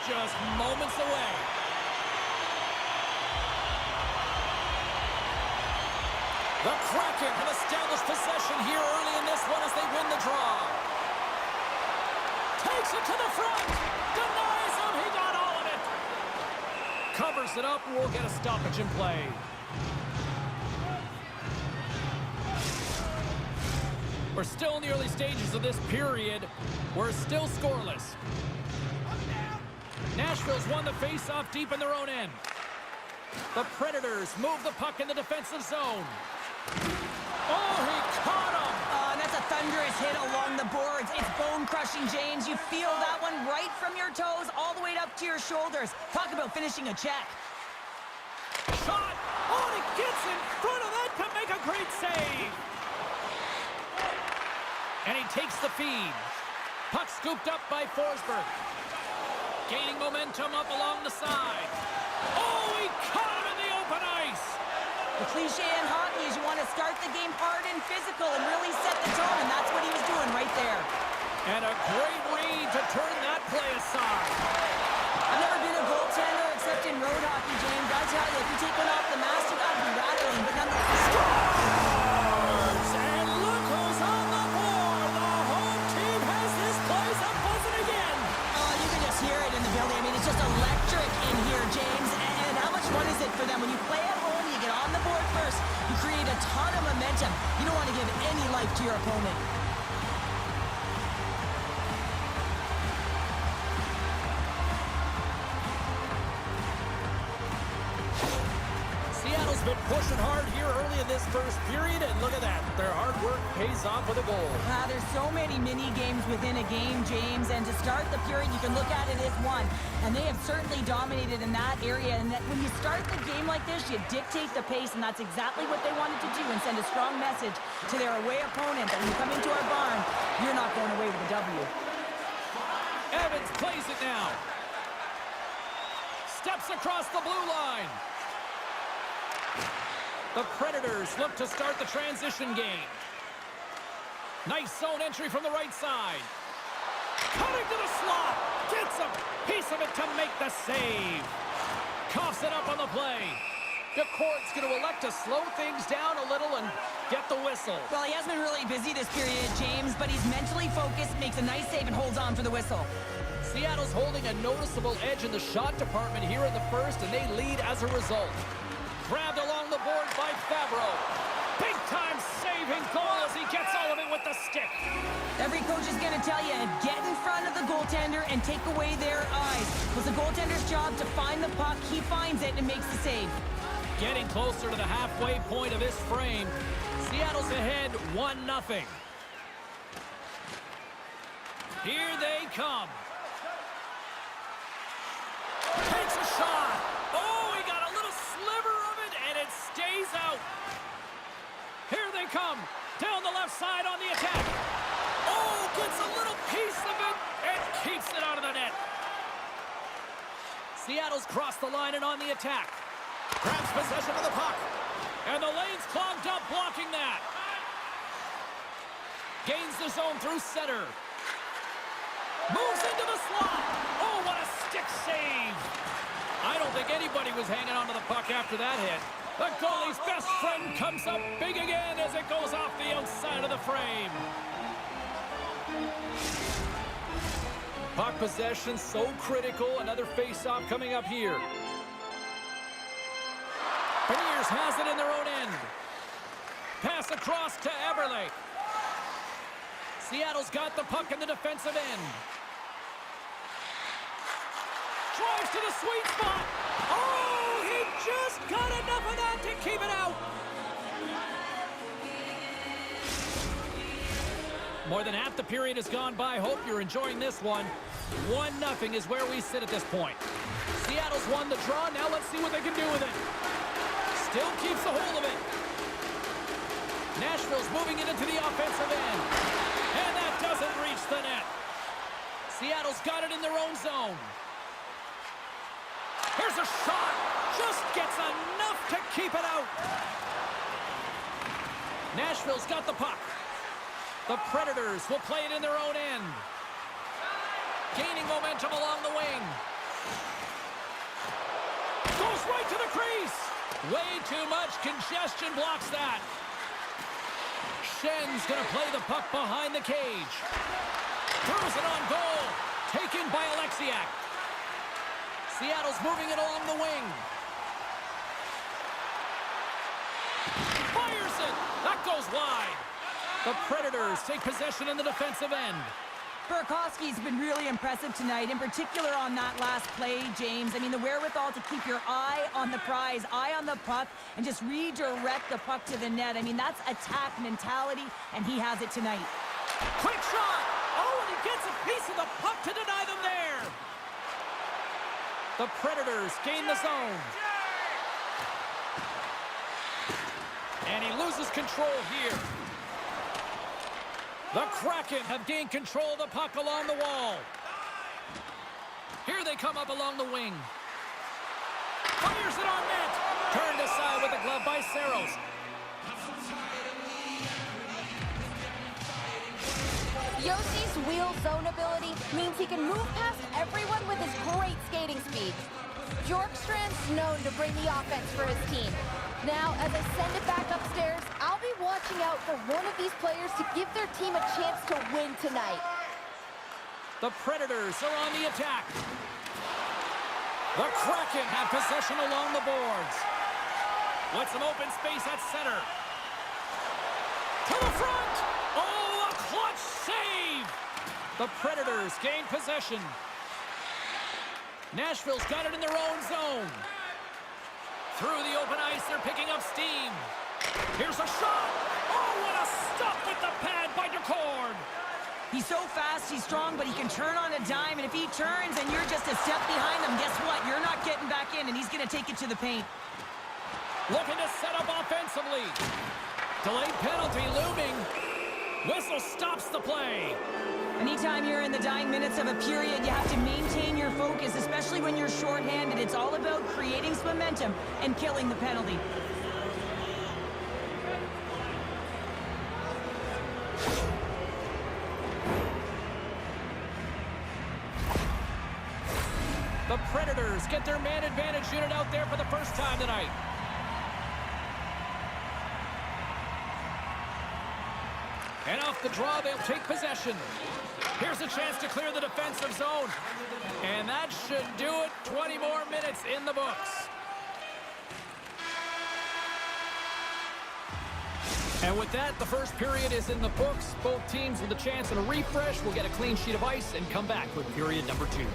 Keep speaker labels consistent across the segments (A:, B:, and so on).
A: just moments away. The Kraken have established possession here early in this one as they win the draw. Takes it to the front. Denies him. He got all of it. Covers it up. We'll get a stoppage in play. We're still in the early stages of this period. We're still scoreless. Nashville's won the face-off deep in their own end. The Predators move the puck in the defensive zone. Oh, he caught him!
B: And that's a thunderous hit along the boards. It's bone-crushing, James. You feel that one right from your toes all the way up to your shoulders. Talk about finishing a check.
A: Shot! Oh, and he gets in front of that to make a great save! And he takes the feed. Puck scooped up by Forsberg. Gaining momentum up along the side. Oh, he caught him in the open ice!
B: The cliche in hockey is you want to start the game hard and physical and really set the tone, and that's what he was doing right there.
A: And a great read to turn that play aside.
B: I've never been a goaltender except in road hockey, James. I tell you, if you take one off the mask, you got to be rattling, but nonetheless.
A: And look who's on the board. The home team has this place up buzzing again.
B: Oh, you can just hear it in the building. I mean, it's just electric in here, James. And how much fun is it for them when you play at home, you get on the board first, you create a ton of momentum. You don't want to give any life to your opponent.
A: Seattle's been pushing hard here early in this first period, and look at that. Their hard work pays off with a goal.
B: There's so many mini games within a game, James, and to start the period, you can look at it as one. And they have certainly dominated in that area. And that when you start the game like this, you dictate the pace, and that's exactly what they wanted to do and send a strong message to their away opponent that when you come into our barn, you're not going away with a W.
A: Evans plays it now. Steps across the blue line. The Predators look to start the transition game. Nice zone entry from the right side. Cutting to the slot. Gets a piece of it to make the save. Coughs it up on the play. DeCourt's going to elect to slow things down a little and get the whistle.
B: Well, he has been really busy this period, James, but he's mentally focused, makes a nice save, and holds on for the whistle.
A: Seattle's holding a noticeable edge in the shot department here in the first, and they lead as a result. Grabbed along the board by Favreau. Big-time saving goal as he gets all of it with the stick.
B: Every coach is going to tell you, get in front of the goaltender and take away their eyes. It was the goaltender's job to find the puck. He finds it and makes the save.
A: Getting closer to the halfway point of this frame. Seattle's ahead 1-0. Here they come. Takes a shot. Oh, he got a little sliver of it, and it stays out. Here they come. Down the left side on the attack. Oh, gets a little piece of it and keeps it out of the net. Seattle's crossed the line and on the attack. Grabs possession of the puck. And the lane's clogged up, blocking that. Gains the zone through center. Moves into the slot. Oh, what a stick save. I don't think anybody was hanging onto the puck after that hit. The goalie's best friend comes up big again as it goes off the outside of the frame. Puck possession so critical. Another face-off coming up here. Beniers has it in their own end. Pass across to Eberle. Seattle's got the puck in the defensive end. Drives to the sweet spot. Oh, he just got enough of that to keep it out. More than half the period has gone by. Hope you're enjoying this one. 1-0 is where we sit at this point. Seattle's won the draw. Now let's see what they can do with it. Still keeps a hold of it. Nashville's moving it into the offensive end. And that doesn't reach the net. Seattle's got it in their own zone. Here's a shot. Just gets enough to keep it out. Nashville's got the puck. The Predators will play it in their own end. Gaining momentum along the wing. Goes right to the crease. Way too much congestion blocks that. Schen's going to play the puck behind the cage. Throws it on goal. Taken by Alexiak. Seattle's moving it along the wing. Fires it. That goes wide. The Predators take possession in the defensive end.
B: Burakovsky's been really impressive tonight, in particular on that last play, James. I mean, the wherewithal to keep your eye on the prize, eye on the puck, and just redirect the puck to the net. I mean, that's attack mentality, and he has it tonight.
A: Quick shot! Oh, and he gets a piece of the puck to deny them there! The Predators gain the zone. And he loses control here. The Kraken have gained control of the puck along the wall. Here they come up along the wing. Fires it on net. Turned aside with the glove by Saros.
C: Yossi's wheel zone ability means he can move past everyone with his great skating speed. Bjorkstrand's known to bring the offense for his team. Now, as I send it back upstairs, I'll be watching out for one of these players to give their team a chance to win tonight.
A: The Predators are on the attack. The Kraken have possession along the boards. With some open space at center. To the front! Oh, a clutch save! The Predators gain possession. Nashville's got it in their own zone. Through the open ice, they're picking up steam. Here's a shot! Oh, what a stop with the pad by Decord!
B: He's so fast, he's strong, but he can turn on a dime, and if he turns and you're just a step behind him, guess what? You're not getting back in, and he's going to take it to the paint.
A: Looking to set up offensively. Delayed penalty looming. Whistle stops the play.
B: Anytime you're in the dying minutes of a period, you have to maintain your focus, especially when you're shorthanded. It's all about creating some momentum and killing the penalty.
A: The Predators get their man advantage unit out there for the first time tonight. And off the draw, they'll take possession. Here's a chance to clear the defensive zone. And that should do it. 20 more minutes in the books. And with that, the first period is in the books. Both teams with a chance and a refresh will get a clean sheet of ice and come back with period number 2.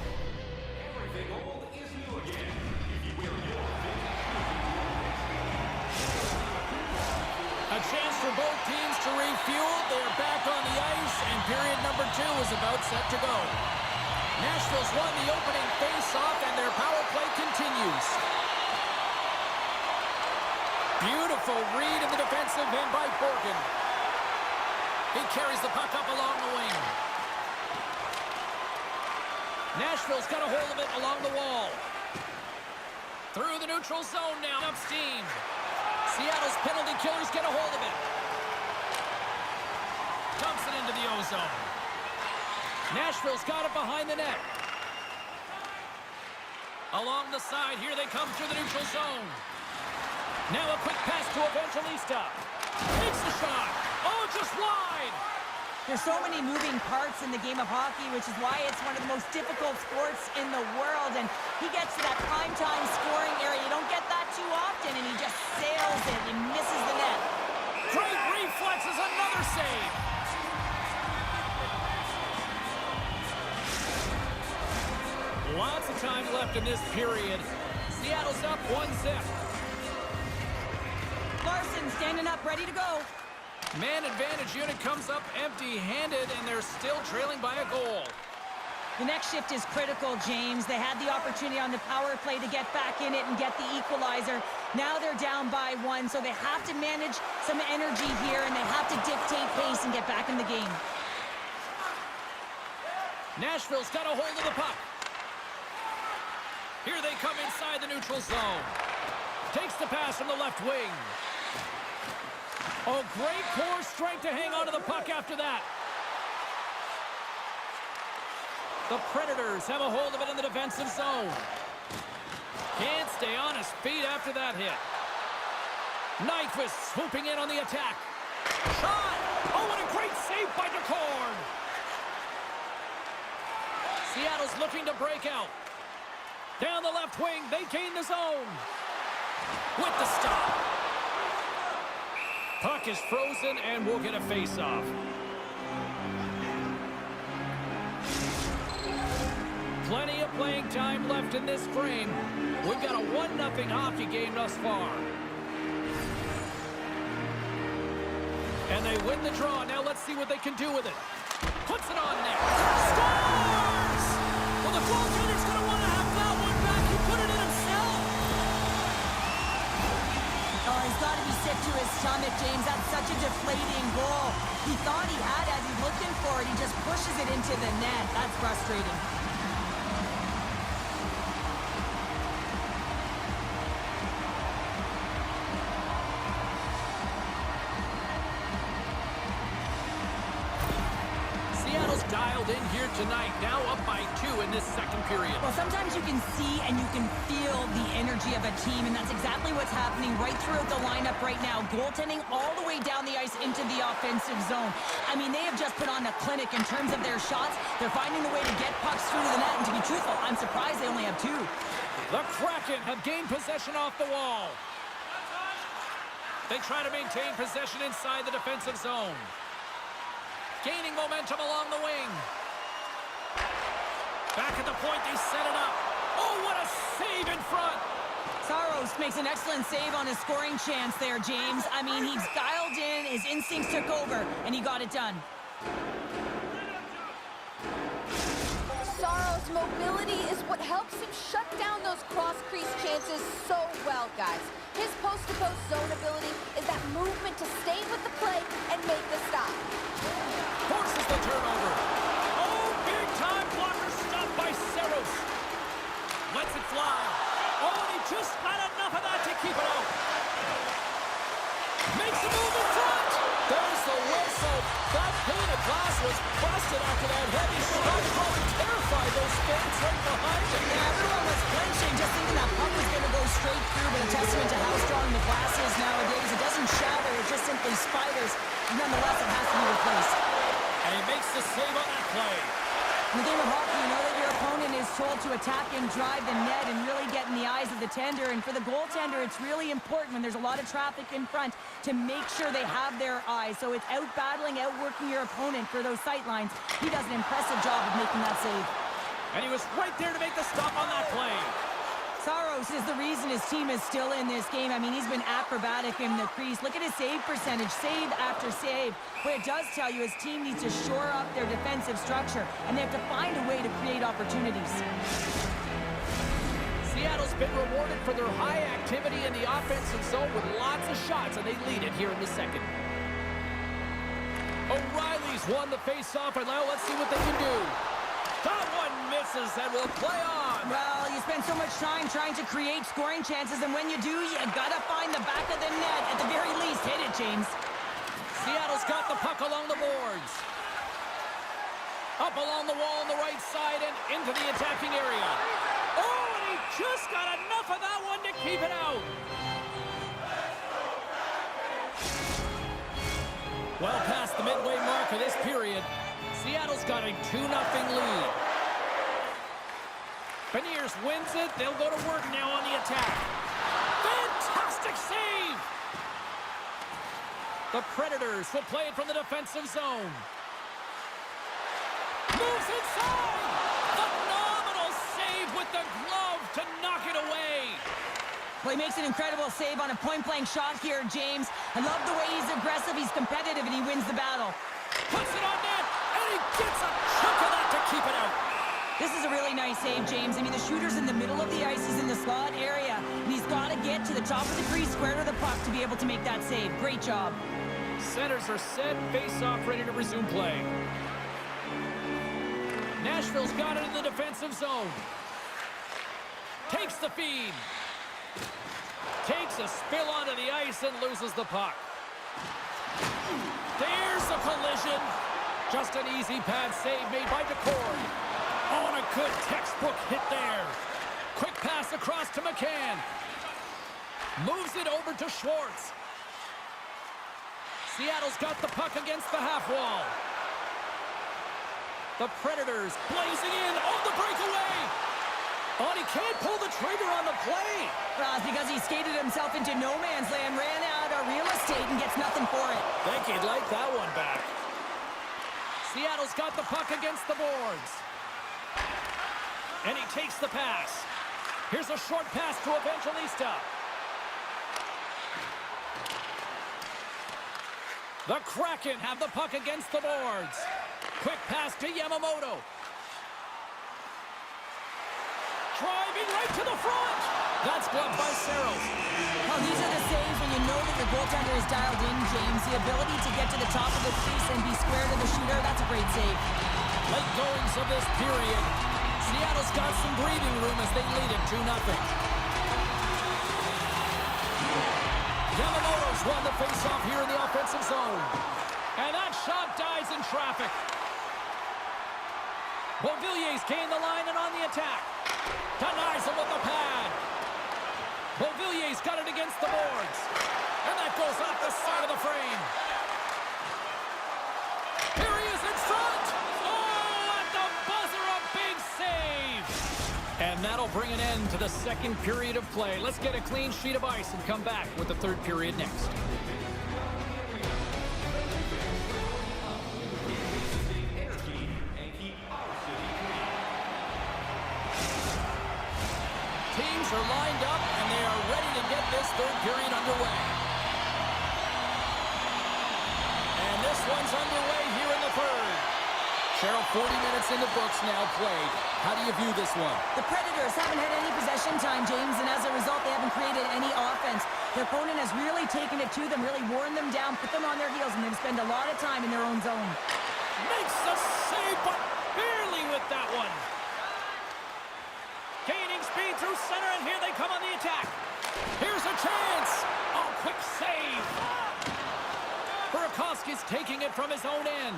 A: A chance for both teams to refuel. They're back on the ice, and period number 2 is about set to go. Nashville's won the opening face-off, and their power play continues. Beautiful read in the defensive end by Borgen. He carries the puck up along the wing. Nashville's got a hold of it along the wall. Through the neutral zone now, up steam. Seattle's penalty killers get a hold of it. Dumps it into the O-zone. Nashville's got it behind the net. Along the side, here they come through the neutral zone. Now a quick pass to Evangelista. Takes the shot. Oh, just wide.
B: There's so many moving parts in the game of hockey, which is why it's one of the most difficult sports in the world. And he gets to that primetime scoring area. You don't get that too often, and he just sails it and misses the net.
A: Great reflexes, another save. Lots of time left in this period. Seattle's up 1-0.
B: Larson standing up, ready to go.
A: Man advantage unit comes up empty-handed, and they're still trailing by a goal.
B: The next shift is critical, James. They had the opportunity on the power play to get back in it and get the equalizer. Now they're down by 1, so they have to manage some energy here, and they have to dictate pace and get back in the game.
A: Nashville's got a hold of the puck. Here they come inside the neutral zone. Takes the pass from the left wing. Oh, great core strength to hang on to the puck after that. The Predators have a hold of it in the defensive zone. Can't stay on his feet after that hit. Nyquist swooping in on the attack. Shot! Oh, what a great save by DeCord! Seattle's looking to break out. Down the left wing, they gain the zone. With the stop. Puck is frozen and we'll get a face-off. Plenty of playing time left in this frame. We've got a 1-0 hockey game thus far. And they win the draw. Now let's see what they can do with it. Puts it on net. Scores! Well, the goaltender's going to want to have that one back. He put it in himself.
B: Oh, he's got to be sick to his stomach, James. That's such a deflating goal. He thought he had it as he's looking for it. He just pushes it into the net. That's frustrating.
A: Dialed in here tonight, now up by 2 in this second period.
B: Well, sometimes you can see and you can feel the energy of a team, and that's exactly what's happening right throughout the lineup right now. Goaltending all the way down the ice into the offensive zone. I mean, they have just put on a clinic in terms of their shots. They're finding the way to get pucks through to the net, and to be truthful, I'm surprised they only have 2.
A: The Kraken have gained possession off the wall. They try to maintain possession inside the defensive zone. Gaining momentum along the wing. Back at the point, they set it up. Oh, what a save in front.
B: Saros makes an excellent save on his scoring chance there, James. I mean, he's dialed in, his instincts took over, and he got it done.
C: Saros' mobility is what helps him shut down those cross-crease chances so well, guys. His post-to-post zone ability is that movement to stay with the play and make the stop.
A: Forces the turnover. Oh, big-time blocker stopped by Saros. Lets it fly. Oh, and he just had enough of that to keep it out. Makes a move in front. There's the whistle. That pane of glass was busted after that heavy strike. Probably terrified those fans right behind him.
B: Yeah, everyone was clenching, just thinking that puck was going to go straight through, but a testament to how strong the glass is nowadays. It doesn't shatter, it just simply spiders. Nonetheless, it has to be replaced.
A: And he makes the save on that play.
B: In the game of hockey, you know that your opponent is told to attack and drive the net and really get in the eyes of the tender. And for the goaltender, it's really important when there's a lot of traffic in front to make sure they have their eyes. So it's out-battling, outworking your opponent for those sight lines. He does an impressive job of making that save.
A: And he was right there to make the stop on that play.
B: Saros is the reason his team is still in this game. I mean, he's been acrobatic in the crease. Look at his save percentage, save after save. What it does tell you, his team needs to shore up their defensive structure, and they have to find a way to create opportunities.
A: Seattle's been rewarded for their high activity in the offensive zone with lots of shots, and they lead it here in the second. O'Reilly's won the face-off, and now let's see what they can do. That one misses and will play on.
B: Well, you spend so much time trying to create scoring chances, and when you do, you gotta find the back of the net. At the very least, hit it, James.
A: Seattle's got the puck along the boards. Up along the wall on the right side and into the attacking area. Oh, and he just got enough of that one to keep it out. Well past the midway mark of this period, Seattle's got a 2-0 lead. Beniers wins it. They'll go to work now on the attack. Fantastic save! The Predators will play it from the defensive zone. Moves inside! Phenomenal save with the glove to knock it away.
B: Well, he makes an incredible save on a point-blank shot here, James. I love the way he's aggressive, he's competitive, and he wins the battle.
A: Puts it on net, and he gets a chunk of that to keep it out.
B: This is a really nice save, James. I mean, the shooter's in the middle of the ice. He's in the slot area, and he's got to get to the top of the crease, square to the puck, to be able to make that save. Great job.
A: Centers are set, face-off ready to resume play. Nashville's got it in the defensive zone. Takes the feed. Takes a spill onto the ice and loses the puck. There's the collision. Just an easy pad save made by DeCord. Oh, and a good textbook hit there. Quick pass across to McCann. Moves it over to Schwartz. Seattle's got the puck against the half wall. The Predators blazing in on the breakaway. Oh, and he can't pull the trigger on the play.
B: Well, it's because he skated himself into no man's land, ran out of real estate, and gets nothing for it.
A: Think he'd like that one back. Seattle's got the puck against the boards. And he takes the pass. Here's a short pass to Evangelista. The Kraken have the puck against the boards. Quick pass to Yamamoto. Driving right to the front. That's blocked by Saros.
B: Well, these are the saves when you know that your goaltender is dialed in, James. The ability to get to the top of the crease and be square to the shooter, that's a great save.
A: Late goings of this period. Seattle's got some breathing room as they lead it 2-0. Yamamoto's won the faceoff here in the offensive zone. And that shot dies in traffic. Beauvillier's gained the line and on the attack. Denies him with the pad. Beauvillier's got it against the boards. And that goes off the side of the frame. Here he is in front. Oh, at the buzzer, a big save. And that'll bring an end to the second period of play. Let's get a clean sheet of ice and come back with the third period next. Teams are lined up, and they are ready to get this third period underway. And this one's underway here in the third. Cheryl, 40 minutes in the books now played. How do you view this one?
B: The Predators haven't had any possession time, James, and as a result, they haven't created any offense. Their opponent has really taken it to them, really worn them down, put them on their heels, and they've spent a lot of time in their own zone.
A: Makes the save, but barely with that one. Gaining speed through center, and here they come on the attack. Here's a chance. Oh, quick save. Burakovsky's taking it from his own end.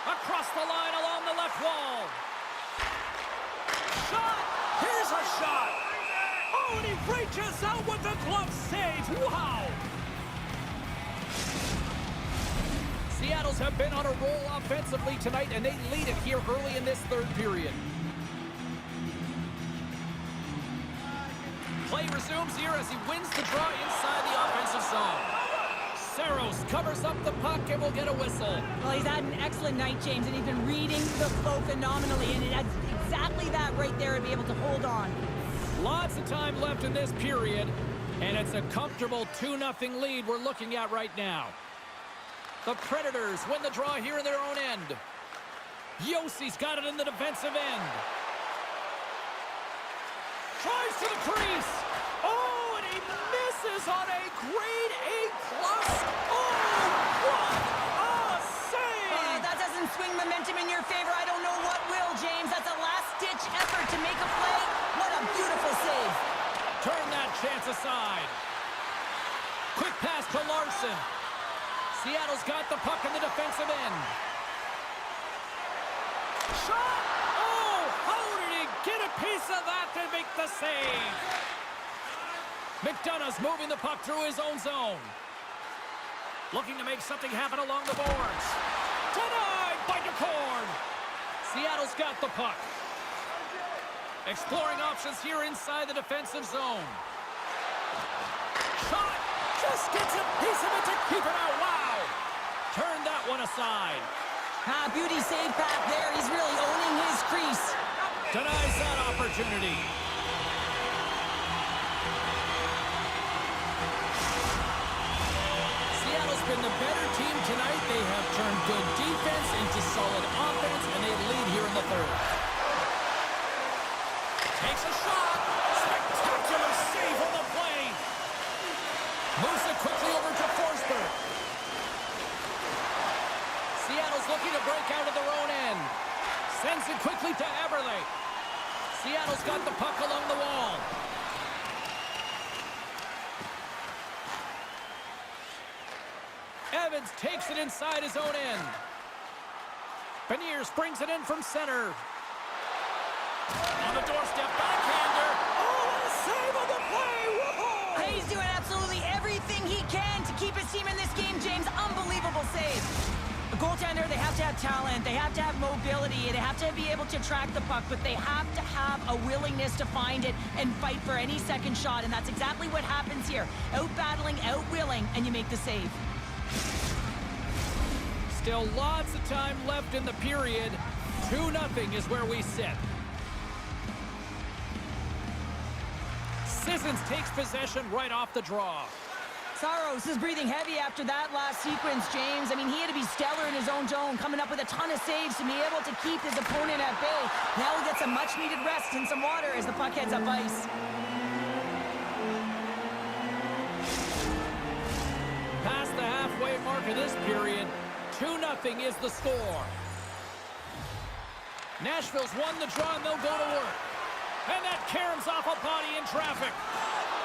A: Across the line along the left wall. Shot! Here's a shot! Oh, and he reaches out with the glove save. Wow! Seattle's have been on a roll offensively tonight, and they lead it here early in this third period. Play resumes here as he wins the draw inside the offensive zone. Saros covers up the puck and will get a whistle.
B: Well, he's had an excellent night, James, and he's been reading the flow phenomenally, and it has exactly that right there to be able to hold on.
A: Lots of time left in this period, and it's a comfortable 2-0 lead we're looking at right now. The Predators win the draw here in their own end. Yossi's got it in the defensive end. Tries to the crease. Oh, and he misses on a grade A+. Oh, what a save!
B: That doesn't swing momentum in your favor. I don't know what will, James. That's a last-ditch effort to make a play. What a beautiful save.
A: Turn that chance aside. Quick pass to Larson. Seattle's got the puck in the defensive end. Shot! Oh, how did he get a piece of that to make the save? McDonough's moving the puck through his own zone. Looking to make something happen along the boards. Denied by DeCord. Seattle's got the puck. Exploring options here inside the defensive zone. Shot! Just gets a piece of it to keep it out. Wow! Turn that one aside.
B: Beauty save back there. He's really owning his crease.
A: Denies that opportunity. Seattle's been the better team tonight. They have turned good defense into solid offense, and they lead here in the third. Takes a shot. Spectacular save on the play. Moves it quickly over to Forsberg. Seattle's looking to break out of their own end. Sends it quickly to Eberle. Seattle's got the puck along the wall. Evans takes it inside his own end. Beniers brings it in from center. doorstep backhander. Oh, what a save on the play! Whoa!
B: He's doing absolutely everything he can to keep his team in this game, James. Unbelievable save. A goaltender, they have to have talent, they have to have mobility, they have to be able to track the puck, but they have to have a willingness to find it and fight for any second shot, and that's exactly what happens here. Out-battling, out-willing, and you make the save.
A: Still lots of time left in the period. 2-0 is where we sit. Sissons takes possession right off the draw.
B: Saros is breathing heavy after that last sequence, James. I mean, he had to be stellar in his own zone, coming up with a ton of saves to be able to keep his opponent at bay. Now he gets a much-needed rest and some water as the puck heads up ice.
A: Past the halfway mark of this period, 2-0 is the score. Nashville's won the draw, and they'll go to work. And that caroms off a body in traffic.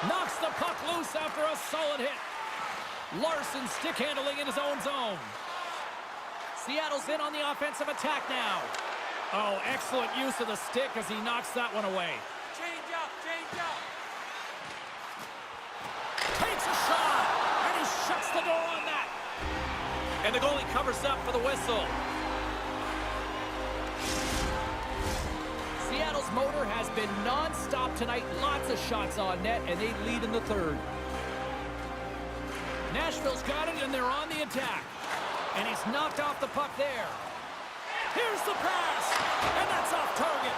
A: Knocks the puck loose after a solid hit. Larson stick handling in his own zone. Seattle's in on the offensive attack now. Oh, excellent use of the stick as he knocks that one away. Change up, change up. Takes a shot, and he shuts the door on that. And the goalie covers up for the whistle. Seattle's motor has been non-stop tonight. Lots of shots on net, and they lead in the third. Nashville's got it, and they're on the attack. And he's knocked off the puck there. Here's the pass, and that's off target.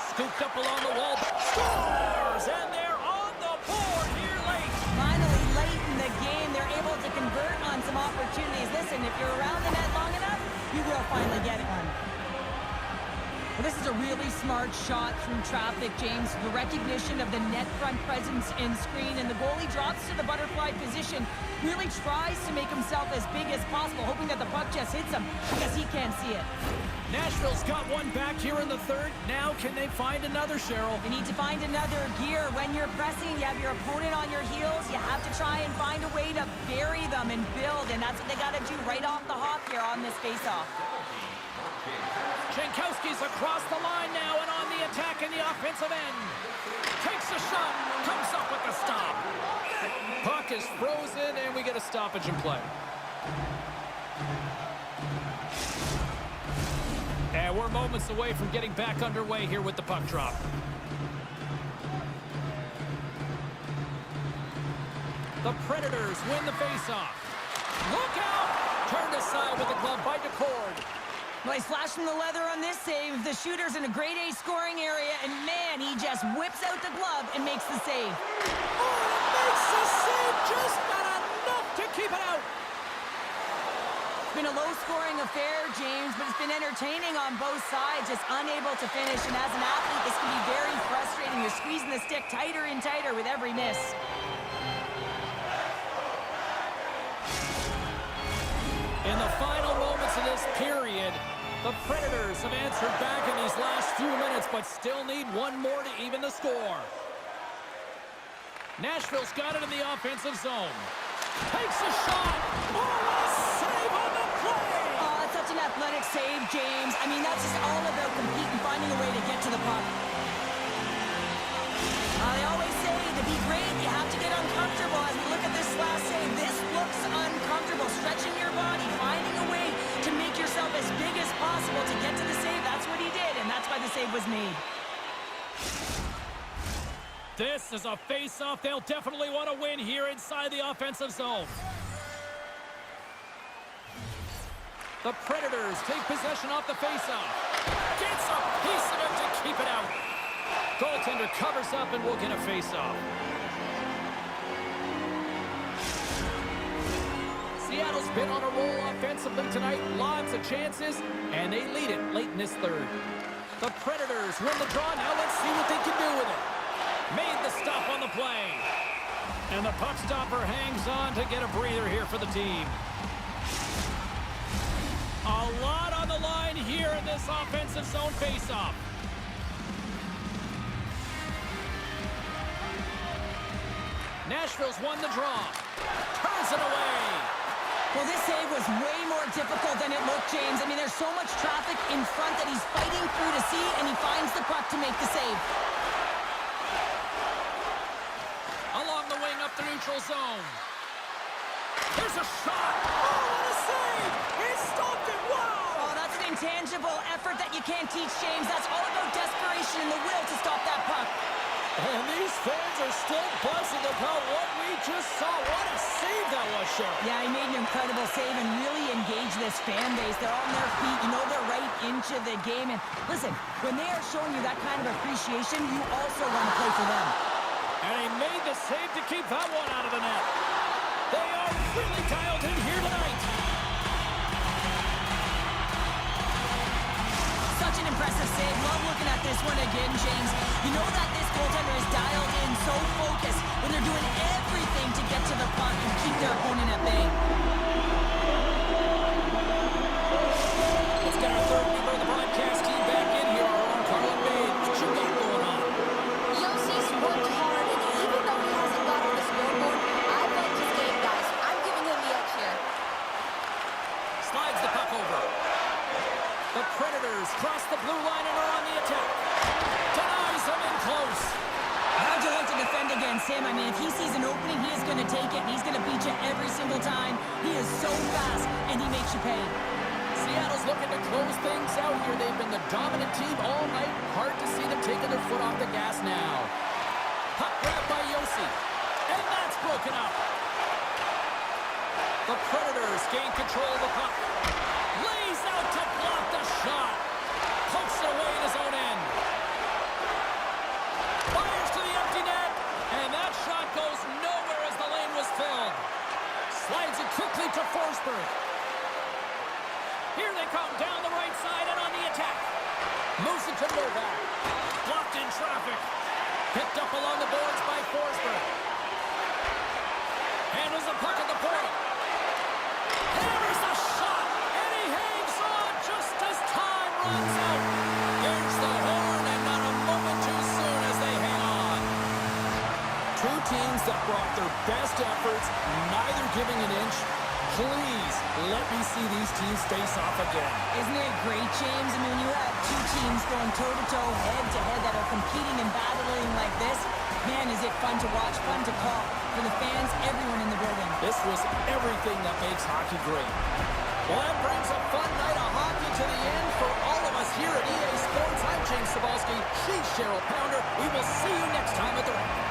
A: Scooped up along the wall. Scores, and they're on the board here late.
B: Finally, late in the game, they're able to convert on some opportunities. Listen, if you're around the net long enough, you will finally get one. Well, this is a really smart shot through traffic, James. The recognition of the net front presence and screen, and the goalie drops to the butterfly position, really tries to make himself as big as possible, hoping that the puck just hits him because he can't see it.
A: Nashville's got one back here in the third. Now can they find another, Cheryl?
B: You need to find another gear. When you're pressing, you have your opponent on your heels. You have to try and find a way to bury them and build, and that's what they got to do right off the hop here on this faceoff.
A: Jankowski's across the line now and on the attack in the offensive end. Takes a shot, comes up with a stop. Puck is frozen, and we get a stoppage in play. And we're moments away from getting back underway here with the puck drop. The Predators win the faceoff. Look out! Turned aside with the glove by DeCord.
B: Well, he's flashing the leather on this save. The shooter's in a grade A scoring area, and man, he just whips out the glove and makes the save.
A: Oh, makes the save, just not enough to keep it out.
B: It's been a low-scoring affair, James, but it's been entertaining on both sides, just unable to finish. And as an athlete, this can be very frustrating. You're squeezing the stick tighter and tighter with every miss.
A: In the final moments of this period, the Predators have answered back in these last few minutes, but still need one more to even the score. Nashville's got it in the offensive zone. Takes a shot. Oh, what a save on the play!
B: Oh, it's such an athletic save, James. I mean, that's just all about competing, finding a way to get to the puck. They always say to be great, you have to get uncomfortable. As we look at this last save, this looks uncomfortable. Stretching your body, finding a way to make yourself as big as possible to get to the save. That's what he did, and that's why the save was made.
A: This is a face-off they'll definitely want to win here inside the offensive zone. The Predators take possession off the face-off. Gets a piece of it to keep it out. Goaltender covers up and we'll get a face-off. Seattle's been on a roll offensively tonight. Lots of chances, and they lead it late in this third. The Predators win the draw. Now let's see what they can do with it. Made the stop on the play. And the puck stopper hangs on to get a breather here for the team. A lot on the line here in this offensive zone faceoff. Nashville's won the draw. Turns it away.
B: Well, this save was way more difficult than it looked, James. I mean, there's so much traffic in front that he's fighting through to see, and he finds the puck to make the save.
A: Along the wing up the neutral zone. There's a shot. Oh, what a save! He stopped it. Wow!
B: Oh, that's an intangible effort that you can't teach, James. That's all about desperation and the will to stop that puck.
A: And these fans are still buzzing about what we just saw. What a save that was, Cheryl.
B: Yeah, he made an incredible save and really engaged this fan base. They're on their feet. You know they're right into the game. And listen, when they are showing you that kind of appreciation, you also want to play for them.
A: And he made the save to keep that one out of the net. They are really dialed in here tonight.
B: Such an impressive save. Love looking at this one again, James. You know that this goaltender is dialed in, so focused, when they're doing everything to get to the puck and keep their opponent at bay.
A: Let's get our third member of the broadcast team back in here. Our own Carlin Babe. What you got going on?
C: Yossi's worked hard, and even though he hasn't got on the scoreboard, I like his game, guys. I'm giving him the edge here.
A: Slides the puck over. The Predators cross the blue line and are on the attack. Denies him in close.
B: How'd you like to defend against him? I mean, if he sees an opening, he is going to take it, and he's going to beat you every single time. He is so fast, and he makes you pay.
A: Seattle's looking to close things out here. They've been the dominant team all night. Hard to see them taking their foot off the gas now. Puck grabbed by Josi. And that's broken up. The Predators gain control of the puck. Lays out to block the shot. Pokes it away in his own end. Fires to the empty net. And that shot goes nowhere as the lane was filled. Slides it quickly to Forsberg. Here they come down the right side and on the attack. Moves it to Novak. Blocked in traffic. Picked up along the boards by Forsberg. Handles the puck at the point. Hammers the shot. And he hangs on just as time runs out. Here's the horn and not a moment too soon as they hang on. Two teams that brought their best efforts, neither giving an inch. Please, let me see these teams face off again.
B: Isn't it great, James? I mean, when you have two teams going toe-to-toe, head-to-head that are competing and battling like this, man, is it fun to watch, fun to call. For the fans, everyone in the building.
A: This was everything that makes hockey great. Well, that brings a fun night of hockey to the end for all of us here at EA Sports. I'm James Cebulski. She's Cheryl Pounder. We will see you next time at the rink.